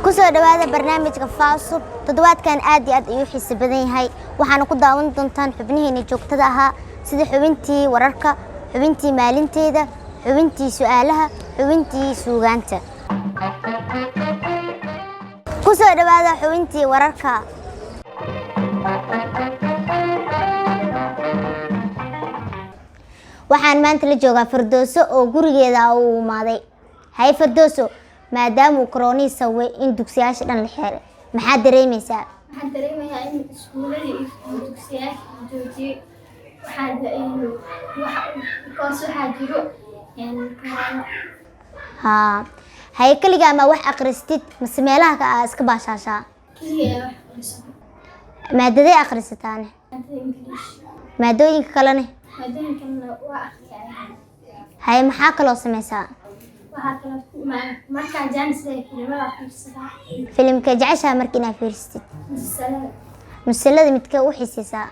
kusoo dhawaada barnaamijka Faasub toddobaadkan aad iyo aad ayuu xiiso badan yahay waxaana ku daawan doontaan xubnihiina joogtada ahaa sida xubintii wararka xubintii maalinteeda xubintii su'aalaha xubintii suugaanta kusoo dhawaada xubintii wararka waxaan maanta la joogaa Firdowso oo gurigeeda u imaaday hay Firdowso maadaama corona saway in dugsiyaasha dhan la xiray maxaa dareemaysaa waxaan dareemayaa in iskuulada iyo dugsiyaasha joojiyay waxaa jiro corona hay kaligaa ma wax akristid mise meelaha ka iska baashaashaa maadaday akhrisataan maadooyinka kalena waa akhriyay hay maxaa kaloo sameysaa markaan jaanisay filimada fiirsadaa filimka jeceshahay markii inaad fiirsatid musalada midka u xiisaysaa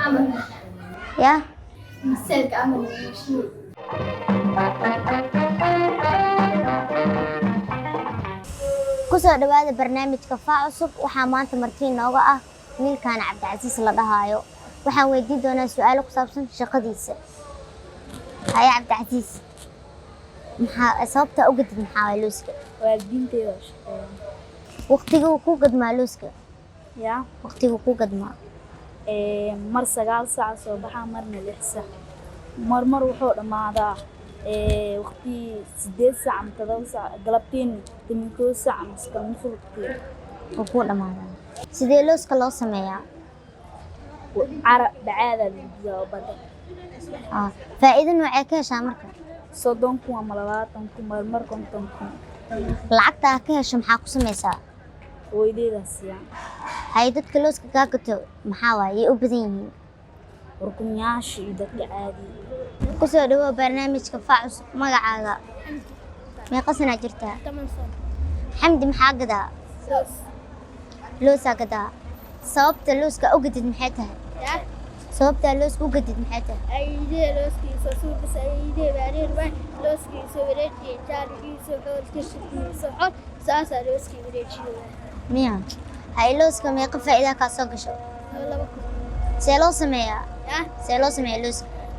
amal ya misalka amal kusoo dhawaada barnaamijka Faasub waxaa maanta martii nooga ah wiilkan Cabdicasiis la dhahayo waxaan weydiin doonaa su'aalo ku saabsan shaqadiisa hay Cabdicasiis maxaa sababta uga dib maxaa looska waalidiinteeda waqtigu ku gadmaa looska ya waqtigu ku gadmaa mar 9 saac soo baxa marna 6 saac mar wuxuu dhamaadaa waqti 8 saac ama 7 saac galabtiin 8 saac miska musuqti oo ku dhamaadaa sidee looska loo sameeyaa cara bacaada lagu bada faa'iido noocee ka heshaa marka 30 ama 20 mar 50 lacagta ka hesho maxaa ku sameysaa weydiidaas yaa hay dadka looska ka gato maxaa waaye u badan yihiin urkunyaasha iyo dadka caadi kusoo dhawaada barnaamijka Faasub magacaaga meeqa sano jirtaa 8 sano xamdi maxaa gadaa loosa gadaa sababta looska u gadid maxay tahay sababta looska u gadid maxay tahay aydee looskiisa suuqis aydee baariir way looskiisa wareejiyay jaarigiisa xoolkiisa xol saasa looskiisa wareejiyay miya hay looska meeqa faa'iido ka soo gasho see loo sameeyaa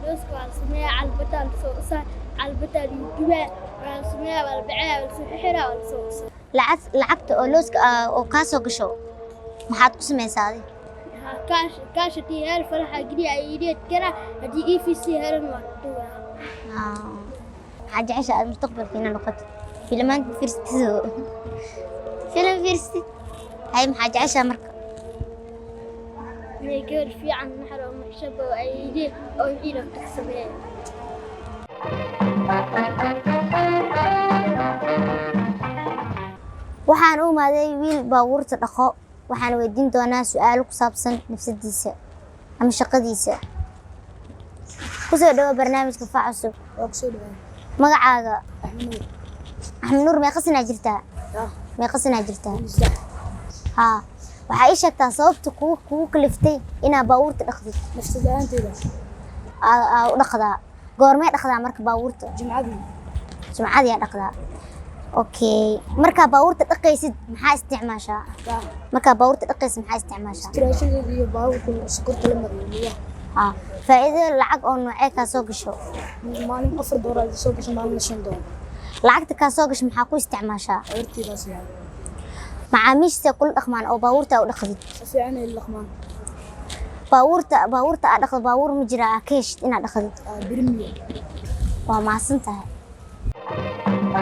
looska waa sameeyaa albataan soo saar albataan duwa waa sameeyaa albacaa soo xira soo lacagta oo looska oo ka soo gasho maxaad ku sameysaa كاش تيار فرحة قرية عيدية كنا هدي EFC هرم وقتها حاجة عشاء المستقبل فينا نقط فيلمان فيرستو فيلم فيرستي هاي حاجة عشاء مركب يقول في عن نحر ومحشبة وعيدية أو إلى تكسبها waxaan u maaday wiil baabuurta dhaqo waxaan weydiin doonaa su'aalo ku saabsan nafsadiisa ama shaqadiisa kusoo dhawaada barnaamijka Faasub kusoo dhawaada magacaaga Axmed Nuur meeqa sano jirtaa meeqa sano jirtaa waxaa ii sheegtaa sababta kugu kaliftay inaad baabuurta dhaqdid nafsadaanteeda u dhaqdaa goormee dhaqdaa marka baabuurta jumcadii dhaqdaa اوكي marka baabuurta dhaqaysid maxaa isticmaashaa marka baabuurta dhaqaysid maxaa isticmaashaa tirashada iyo baabuurka sokorta la mariyo faa'iido lacag oo noocee ka soo gasho maalin $4 soo gasho maalin $5 lacagta ka soo gasho maxaa ku isticmaashaa hortiidaas yaa macaamiisha kul dhaqmaan oo baabuurta u dhaqdid fiican ay dhaqmaan baabuurta aad dhaqdo baabuur ma jira ka heshid inaad dhaqdid birmiyo waa maasan tahay